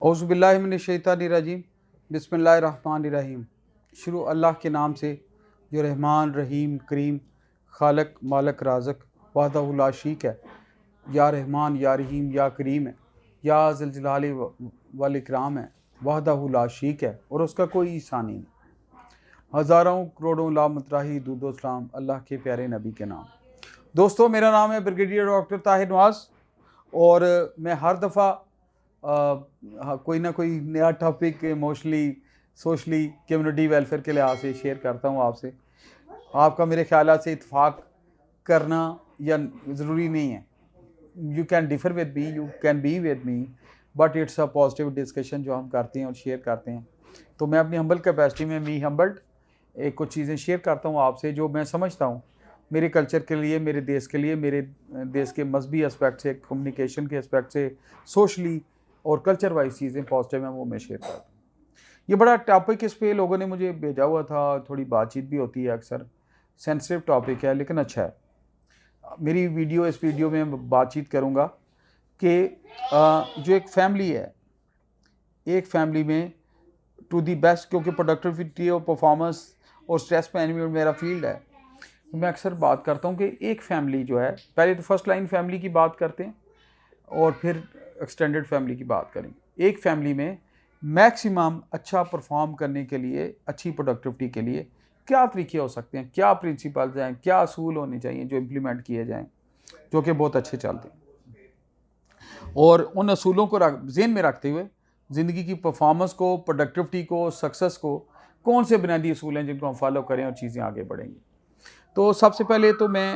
औज़ुबिल्लाहिमिनश्शैतानिर्रजीम बिस्मिल्लाहिर्रहमानिर्रहीम। शुरू अल्लाह के नाम से जो रहमान रहीम करीम खालक मालक राज़क वहदहु ला शरीक है। या रहमान या रहीम या करीम है, या ज़ुल जलाली वल इकराम है, वहदहु ला शरीक है और उसका कोई ईसानी नहीं। हज़ारों करोड़ों लामतराही दूदो सलाम अल्लाह के प्यारे नबी के नाम। दोस्तों, मेरा नाम है ब्रिगेडियर डॉक्टर ताहिर नवाज़ और मैं हर दफ़ा कोई ना कोई नया topic emotionally socially community welfare के लिहाज से शेयर करता हूँ आपसे। आपका मेरे ख्याल से इत्फाक करना या ज़रूरी नहीं है। You can differ with me, you can be with me, but it's a positive discussion जो हम करते हैं और शेयर करते हैं। तो मैं अपनी हम्बल कैपेसिटी में मी हम्बल्ड एक कुछ चीज़ें शेयर करता हूँ आपसे जो मैं समझता हूँ मेरे कल्चर के लिए, मेरे देश के लिए, मेरे देश के मजहबी एस्पेक्ट से, कम्युनिकेशन के एस्पेक्ट से, सोशली और कल्चर वाइज चीज़ें पॉजिटिव हैं वो मैं शेयर करता हूँ। ये बड़ा टॉपिक इस पे लोगों ने मुझे भेजा हुआ था, थोड़ी बातचीत भी होती है अक्सर। सेंसिटिव टॉपिक है लेकिन अच्छा है। मेरी वीडियो इस वीडियो में बातचीत करूँगा कि जो एक फैमिली है, एक फैमिली में टू दी बेस्ट, क्योंकि प्रोडक्टिविटी और परफॉर्मेंस और स्ट्रेस मैनेजमेंट मेरा फील्ड है, तो मैं अक्सर बात करता हूँ कि एक फैमिली जो है, पहले तो फर्स्ट लाइन फैमिली की बात करते हैं और फिर एक्सटेंडेड फैमिली की बात करेंगे। एक फैमिली में मैक्सिमम अच्छा परफॉर्म करने के लिए, अच्छी प्रोडक्टिविटी के लिए क्या तरीके हो सकते हैं, क्या प्रिंसिपल्स हैं, क्या असूल होने चाहिए जो इम्प्लीमेंट किए जाएं, जो कि बहुत अच्छे चलते हैं। और उन असूलों को ज़हन में रखते हुए ज़िंदगी की परफॉर्मेंस को, प्रोडक्टिविटी को, सक्सेस को, कौन से बुनियादी असूल हैं जिनको हम फॉलो करें और चीज़ें आगे बढ़ेंगी। तो सबसे पहले तो मैं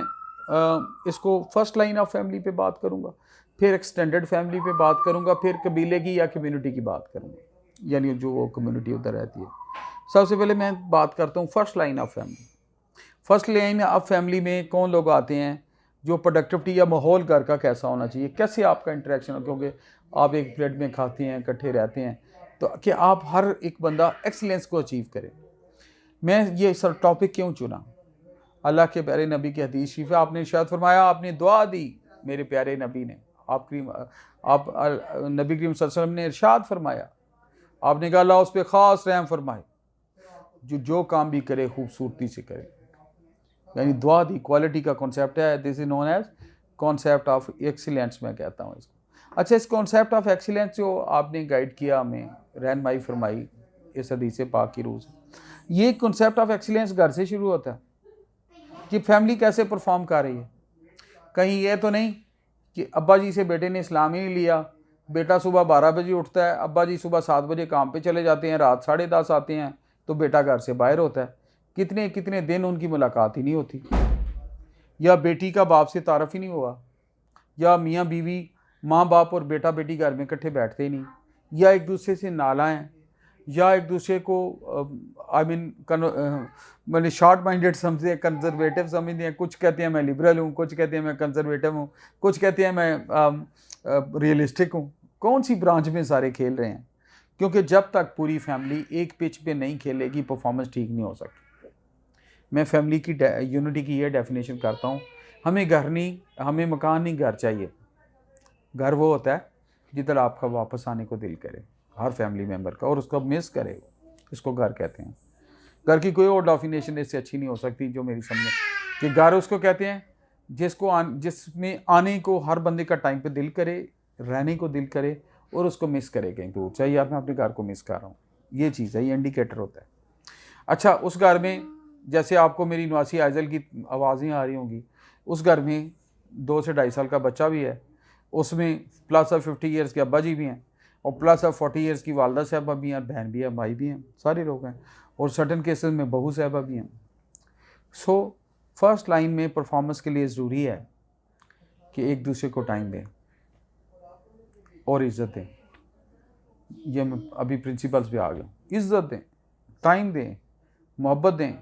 इसको फर्स्ट लाइन ऑफ फैमिली पे बात करूँगा, फिर एक्सटेंडेड फैमिली पे बात करूँगा, फिर कबीले की या कम्युनिटी की बात करूँगा, यानी जो वो कम्युनिटी उधर रहती है। सबसे पहले मैं बात करता हूँ first line of family. First line of family में कौन लोग आते हैं, जो प्रोडक्टिविटी या माहौल घर का कैसा होना चाहिए, कैसे आपका इंटरेक्शन हो, क्योंकि आप एक प्लेट में खाते हैं, इकट्ठे रहते हैं, तो कि आप हर एक बंदा एक्सीलेंस को अचीव करे। मैं ये सर टॉपिक क्यों चुना? अल्लाह के प्यारे नबी की हदीस शरीफ है, आपने इरशाद फरमाया, आपने दुआ दी मेरे प्यारे नबी ने, आप नबी करीम सल्लल्लाहु अलैहि वसल्लम ने इरशाद फरमाया, आपने कहा अल्लाह उस पर ख़ास रहम फरमाए जो काम भी करे खूबसूरती से करे। यानी दुआ दी, क्वालिटी का कॉन्सेप्ट है। This is known as concept of excellence, मैं कहता हूँ इसको। अच्छा, इस कॉन्सेप्ट ऑफ एक्सीलेंस जो आपने गाइड किया, हमें रहनुमाई फरमाई इस हदीस पाक की रूह से, ये कॉन्सेप्ट ऑफ एक्सीलेंस घर से शुरू होता है कि फैमिली कैसे परफॉर्म कर रही है। कहीं ये तो नहीं कि अब्बा जी से बेटे ने इस्लाम ही नहीं लिया, बेटा सुबह 12 बजे उठता है, अब्बा जी सुबह 7 बजे काम पे चले जाते हैं, रात 10:30 आते हैं, तो बेटा घर से बाहर होता है। कितने कितने दिन उनकी मुलाकात ही नहीं होती, या बेटी का बाप से तारफ़ ही नहीं हुआ, या मियाँ बीवी, माँ बाप और बेटा बेटी घर में इकट्ठे बैठते ही नहीं, या एक दूसरे से नाला हैं, या एक दूसरे को आई मीन मैंने शॉर्ट माइंडेड समझते, कंजर्वेटिव समझते हैं। कुछ कहते हैं मैं लिबरल हूँ, कुछ कहते हैं मैं कंजर्वेटिव हूँ, कुछ कहते हैं मैं रियलिस्टिक हूँ। कौन सी ब्रांच में सारे खेल रहे हैं? क्योंकि जब तक पूरी फैमिली एक पिच पे नहीं खेलेगी, परफॉर्मेंस ठीक नहीं हो सकती। मैं फैमिली की यूनिटी की ये डेफिनेशन करता हूँ, हमें घर नहीं, हमें मकान नहीं, घर चाहिए। घर वो होता है जिधर आपका वापस आने को दिल करे, हर फैमिली मेम्बर का, और उसको मिस करे, इसको घर कहते हैं। घर की कोई और डेफिनेशन इससे अच्छी नहीं हो सकती जो मेरी समझ, कि घर उसको कहते हैं जिसमें आने को हर बंदे का टाइम पे दिल करे, रहने को दिल करे, और उसको मिस करे कहीं दूर। चाहिए यार मैं अपने घर को मिस कर रहा हूँ, ये चीज़ है, ये इंडिकेटर होता है। अच्छा, उस घर में जैसे आपको मेरी नवासी आइजल की आवाज़ें आ रही होंगी, उस घर में 2 से 2.5 साल का बच्चा भी है, उसमें प्लस ऑफ 50 ईयर्स के अब्बा जी भी हैं, और प्लस ऑफ 40 ईयर्स की वालदा साहबा भी हैं, बहन भी है, भाई भी हैं, सारे लोग हैं, और सर्टन केसेस में बहू साहबा भी हैं। सो फर्स्ट लाइन में परफॉर्मेंस के लिए ज़रूरी है कि एक दूसरे को टाइम दें और इज़्ज़त दें। ये मैं अभी प्रिंसिपल्स पे आ गया। इज़्ज़त दें, टाइम दें, मोहब्बत दें।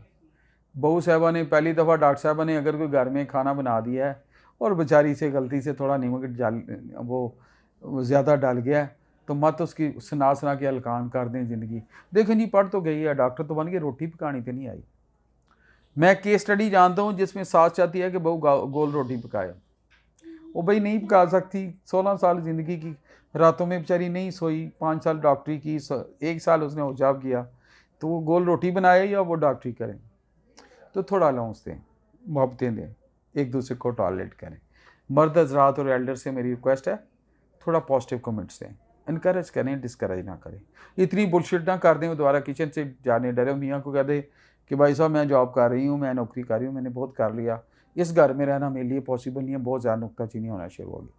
बहू साहबा ने पहली दफ़ा डॉक्टर साहबा ने अगर कोई घर में खाना बना दिया है और बेचारी से गलती से थोड़ा नमक वो ज़्यादा डाल गया है, तो मत उसकी सुना सुना के हलकान कर दें ज़िंदगी। देखें जी, पढ़ तो गई है, डॉक्टर तो बन गई, रोटी पकानी तो नहीं आई। मैं केस स्टडी जानता हूँ जिसमें सास चाहती है कि बहू गोल रोटी पकाए, वो भाई नहीं पका सकती। 16 साल ज़िंदगी की रातों में बेचारी नहीं सोई, 5 साल डॉक्टरी की, 1 साल उसने हिजाब किया, तो वो गोल रोटी बनाए या वो डॉक्टरी करें। तो थोड़ा अलाउंस दें, मोहब्बतें दें, एक दूसरे को टॉलरेट करें। मर्द हजरात और एल्डर से मेरी रिक्वेस्ट है, थोड़ा पॉजिटिव कमेंट्स दें, इनकरेज करें, डिस्करेज ना करें। इतनी बुलशिट ना कर दें वो दोबारा किचन से जाने डरे, मियाँ को कह दे कि भाई साहब मैं जॉब कर रही हूँ, मैं नौकरी कर रही हूँ, मैंने बहुत कर लिया, इस घर में रहना मेरे लिए पॉसिबल नहीं है, बहुत ज़्यादा नुक्ताचीनी होना शुरू होगी।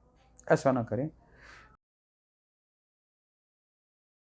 ऐसा ना करें।